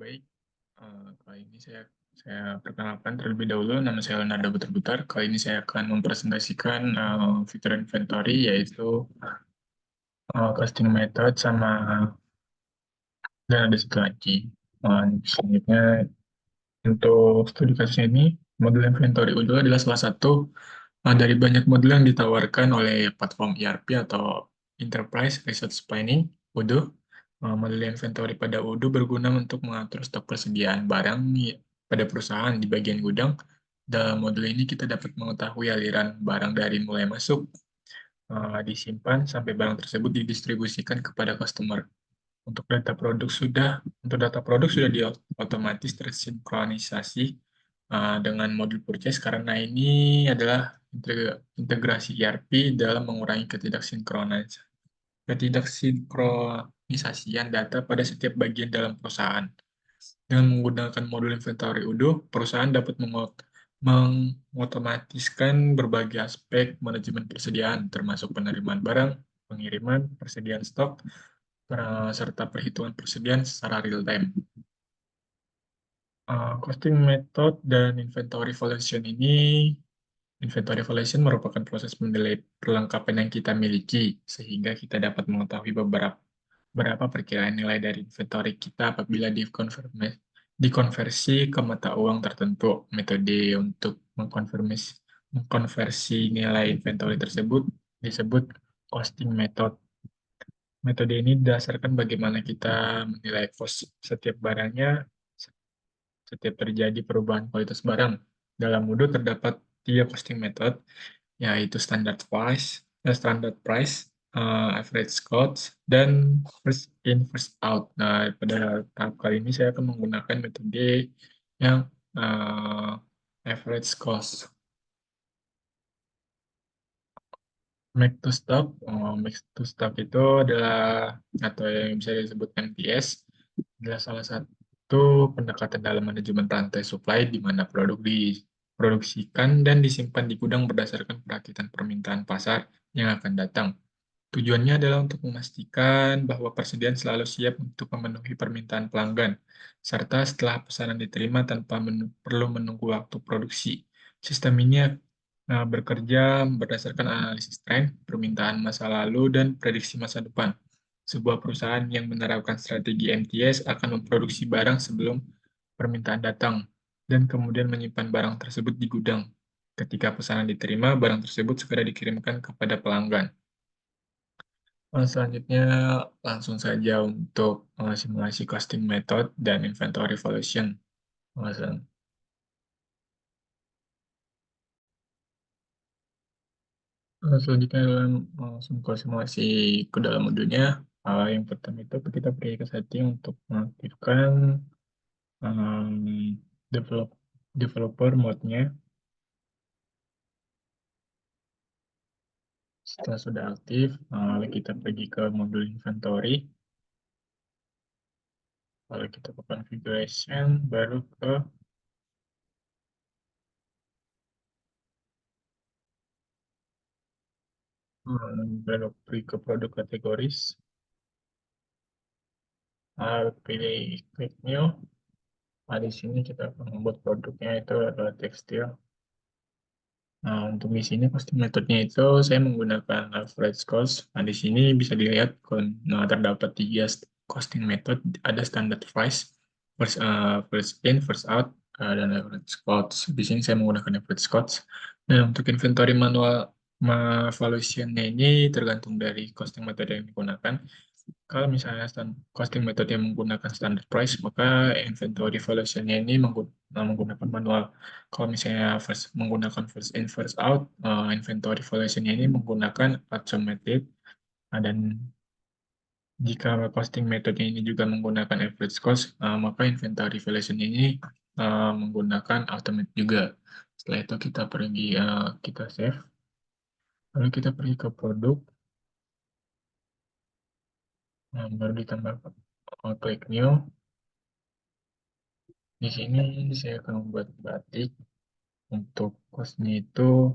Baik, kali ini saya perkenalkan terlebih dahulu, nama saya Leonardo Butar-Butar. Kali ini saya akan mempresentasikan fitur inventory, yaitu costing method dan ada satu lagi. Selanjutnya, untuk studi kasusnya ini, modul inventory UDO adalah salah satu dari banyak modul yang ditawarkan oleh platform ERP atau Enterprise Resource Planning (UDO). Modul inventory pada UDO berguna untuk mengatur stok persediaan barang pada perusahaan di bagian gudang. Dalam modul ini kita dapat mengetahui aliran barang dari mulai masuk, disimpan, sampai barang tersebut didistribusikan kepada customer. Untuk data produk sudah otomatis tersinkronisasi dengan modul purchase karena ini adalah integrasi ERP dalam mengurangi ketidaksinkronisasian data pada setiap bagian dalam perusahaan. Dengan menggunakan modul inventory UDO, perusahaan dapat mengotomatiskan berbagai aspek manajemen persediaan, termasuk penerimaan barang, pengiriman, persediaan stok, serta perhitungan persediaan secara real-time. Costing method dan inventory valuation merupakan proses menilai perlengkapan yang kita miliki, sehingga kita dapat mengetahui berapa perkiraan nilai dari inventory kita apabila dikonversi ke mata uang tertentu. Metode untuk mengkonversi nilai inventory tersebut disebut costing method. Metode ini didasarkan bagaimana kita menilai cost setiap barangnya setiap terjadi perubahan kualitas barang. Dalam Moodle terdapat 3 costing method, yaitu standard price, average cost, dan first in, first out. Nah, pada tahap kali ini saya akan menggunakan metode yang average cost. Make to stock itu adalah, atau yang bisa disebut MTS, adalah salah satu pendekatan dalam manajemen rantai supply di mana produk diproduksikan dan disimpan di gudang berdasarkan perakitan permintaan pasar yang akan datang. Tujuannya adalah untuk memastikan bahwa persediaan selalu siap untuk memenuhi permintaan pelanggan, serta setelah pesanan diterima tanpa perlu menunggu waktu produksi. Sistem ini bekerja berdasarkan analisis tren, permintaan masa lalu, dan prediksi masa depan. Sebuah perusahaan yang menerapkan strategi MTS akan memproduksi barang sebelum permintaan datang, dan kemudian menyimpan barang tersebut di gudang. Ketika pesanan diterima, barang tersebut segera dikirimkan kepada pelanggan. Selanjutnya, langsung saja untuk simulasi costing method dan inventory valuation. Selanjutnya adalah langsung ke simulasi ke dalam modulnya. Yang pertama itu kita pergi ke setting untuk mengaktifkan um, develop, developer mode-nya. Setelah sudah aktif, lalu kita pergi ke modul inventory. Lalu kita ke configuration, baru ke pergi ke produk kategoris. Pilih klik new. Di sini kita akan membuat produknya itu adalah tekstil. Nah, untuk di sini costing metodenya itu saya menggunakan average cost. Nah, di sini bisa dilihat terdapat 3 costing method, ada standard price, first in, first out, dan average cost. Di sini saya menggunakan average cost. Dan untuk inventory manual valuation-nya ini tergantung dari costing method yang digunakan. Kalau misalnya costing method yang menggunakan standard price, maka inventory valuation-nya ini menggunakan manual. Kalau misalnya menggunakan first in, first out, inventory valuation-nya ini menggunakan automated. Dan jika costing metode ini juga menggunakan average cost, maka inventory valuation ini menggunakan automate juga. Setelah itu kita save, lalu kita pergi ke produk, baru ditambah klik new. Di sini saya akan membuat batik. Untuk kosnya itu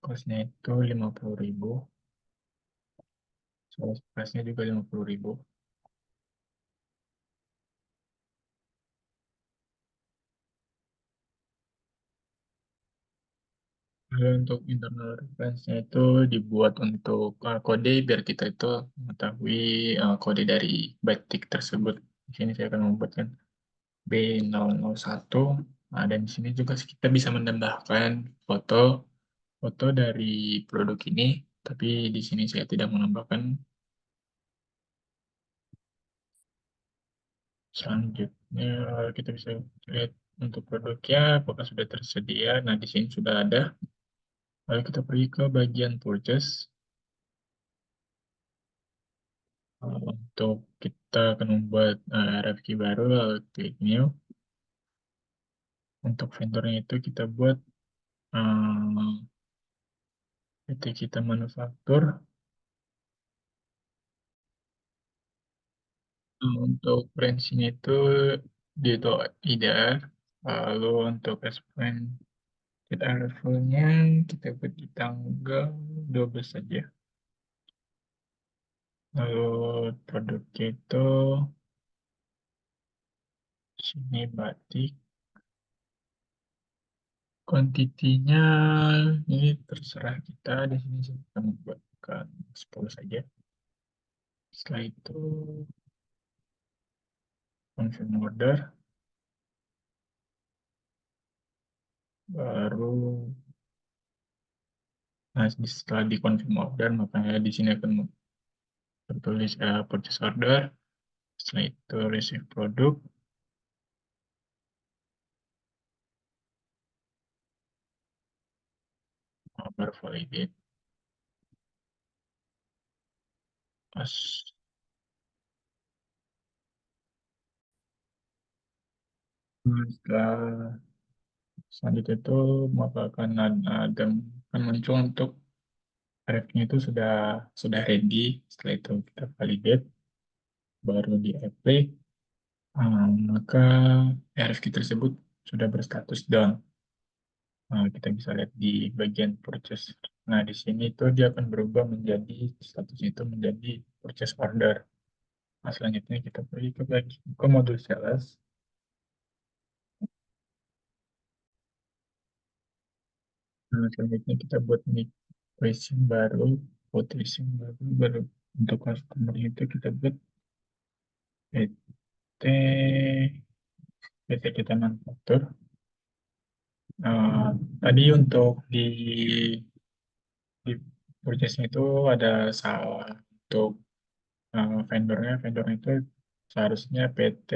50.000. Soal price-nya juga 50.000. Lalu untuk internal reference-nya itu dibuat untuk kode biar kita itu mengetahui kode dari batik tersebut. Di sini saya akan membuatkan B001. Nah, dan di sini juga kita bisa menambahkan foto foto dari produk ini, tapi di sini saya tidak menambahkan. Selanjutnya kita bisa lihat untuk produknya apakah sudah tersedia. Nah, di sini sudah ada. Lalu kita pergi ke bagian purchase. Untuk kita akan membuat RFQ baru, lalu klik new. Untuk vendornya itu kita buat PT kita manufaktur. Untuk branch-nya itu Dito IDR. Lalu untuk explain kita levelnya kita buat di tanggal 12 saja. Lalu produknya itu sini batik. Kuantitinya ini terserah kita. Di sini saya akan membuatkan 10 saja. Setelah itu confirm order, baru nah setelah di confirm order makanya di sini akan tertulis purchase order. Setelah itu receive produk, baru validate. Pas setelah selanjutnya itu maka akan ada akan muncul untuk ref-nya itu sudah ready. Setelah itu kita validate, baru di apply. Maka RFQ tersebut sudah berstatus down. Kita bisa lihat di bagian purchase. Nah, di sini itu dia akan berubah menjadi status itu menjadi purchase order. Nah, selanjutnya kita pergi ke modul sales. Nah, selanjutnya kita buat nih pricing baru, quotation baru untuk customer itu kita buat PT PT kita manufaktur. Eh, Tadi untuk di purchase-nya itu ada salah untuk vendornya itu seharusnya PT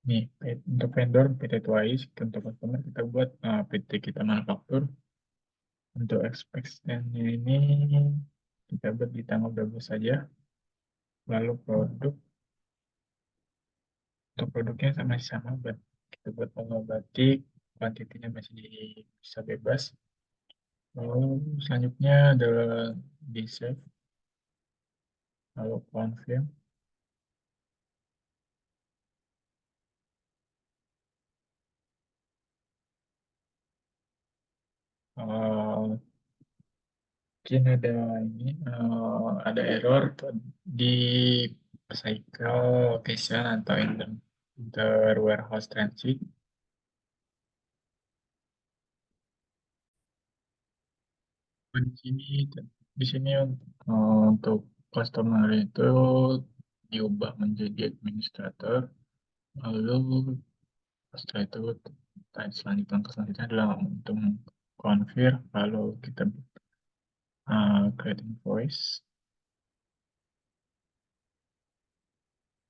nih untuk vendor PT Twice, untuk customer kita buat PT kita manufaktur. Untuk expense-nya ini kita buat di tanggal 12 saja. Lalu untuk produknya masih sama, kita buat tanggal batik, kuantitinya masih bisa bebas. Lalu selanjutnya adalah di save, lalu confirm. Eh, Mungkin ada error tuh di cycle location atau inter warehouse transit. Di sini untuk customer itu diubah menjadi administrator. Lalu setelah itu selanjutnya adalah untuk confirm lalu kita create invoice.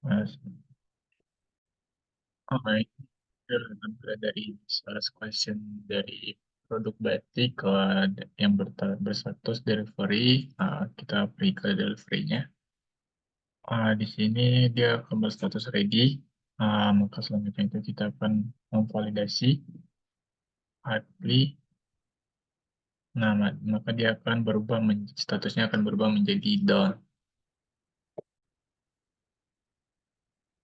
Nah, baik. Dari sales question dari produk batik kalau yang berstatus delivery, kita beri ke delivery-nya. Di sini dia akan berstatus ready. Maka selanjutnya itu kita akan memvalidasi apply. Nah, maka dia akan statusnya akan berubah menjadi down.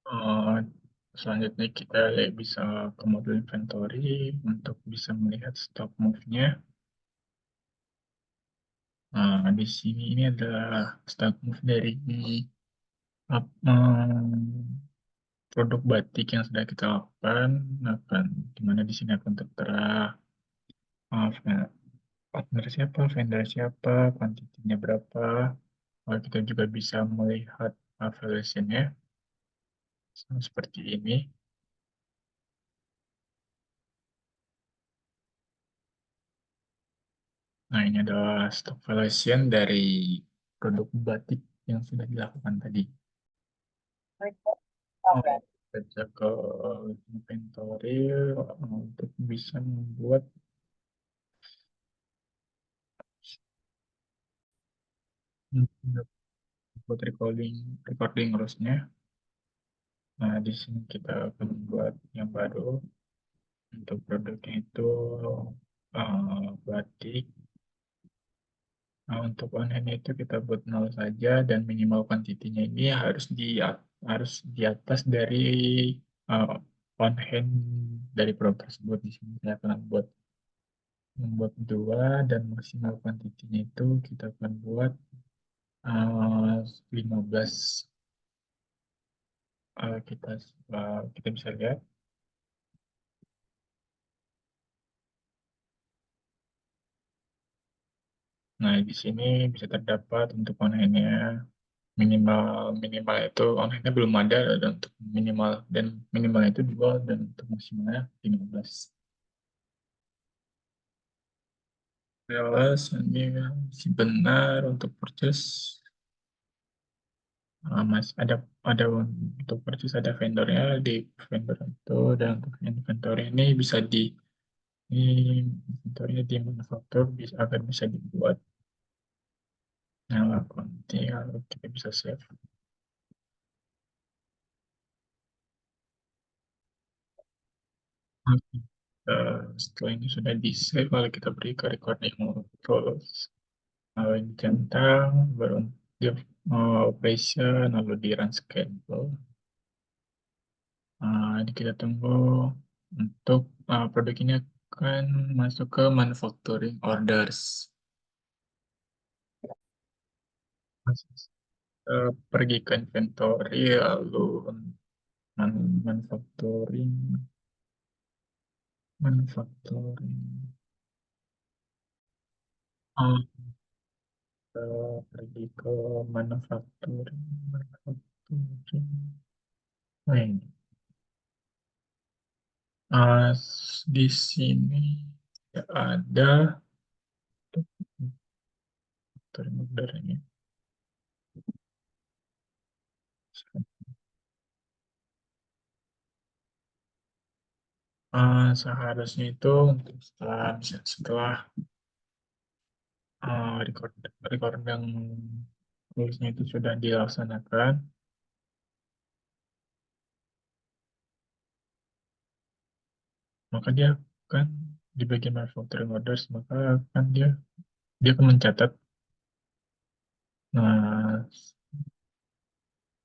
Eh, Selanjutnya kita bisa ke modul inventory untuk bisa melihat stock move-nya. Di sini ini adalah stock move dari produk batik yang sudah kita lakukan, di mana di sini akan tertera partner siapa, vendor siapa, kuantitinya berapa. Kita juga bisa melihat valuation-nya seperti ini. Nah, ini adalah stock valuation dari produk batik yang sudah dilakukan tadi. Oh, kita ke inventory untuk bisa membuat buat recording loss-nya. Nah, di sini kita akan buat yang baru untuk produknya itu batik. Nah, untuk on hand itu kita buat nol saja dan minimal kuantitinya ini harus di atas dari uh, on hand dari produk tersebut. Di sini saya akan membuat dua dan maksimal kuantitinya itu kita akan buat uh, 15. Uh, kita kita bisa lihat. Nah, di sini bisa terdapat untuk on hand-nya minimal minimal itu on hand-nya belum ada dan untuk minimal itu 2 dan untuk maksimalnya 15. Jelas ini si benar untuk purchase. Mas ada untuk purchase ada vendornya di vendor itu dan untuk inventory ini bisa di inventory di manufaktur bisa agar bisa dibuat. Nah, nanti kalau kita bisa save. Setelah ini sudah di save, lalu kita beri ke recording terus. Lalu ini centang, baru dia operation, lalu di run schedule. Ini kita tunggu untuk produk ini akan masuk ke manufacturing orders. Pergi ke inventory, lalu manufacturing, manufacturing. Ah, pergi ke manufacturing, manufacturing. Nah, ini. Di sini tidak ada manufacturing order ini. Seharusnya itu untuk setelah record record yang tulisnya itu sudah dilaksanakan, maka dia kan di bagian manufacturing orders, maka kan dia akan mencatat. Nah,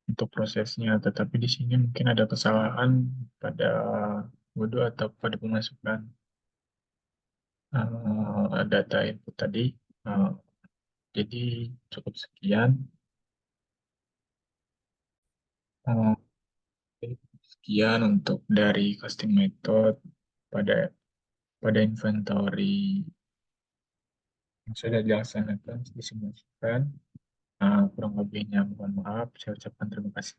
untuk prosesnya, tetapi di sini mungkin ada kesalahan pada bodoh atau pada pemasukan data input tadi. Eh, jadi cukup sekian. Eh, Sekian untuk dari casting method pada pada inventory yang sudah dilaksanakan, disimulasikan. Kurang lebihnya mohon maaf, saya ucapkan terima kasih.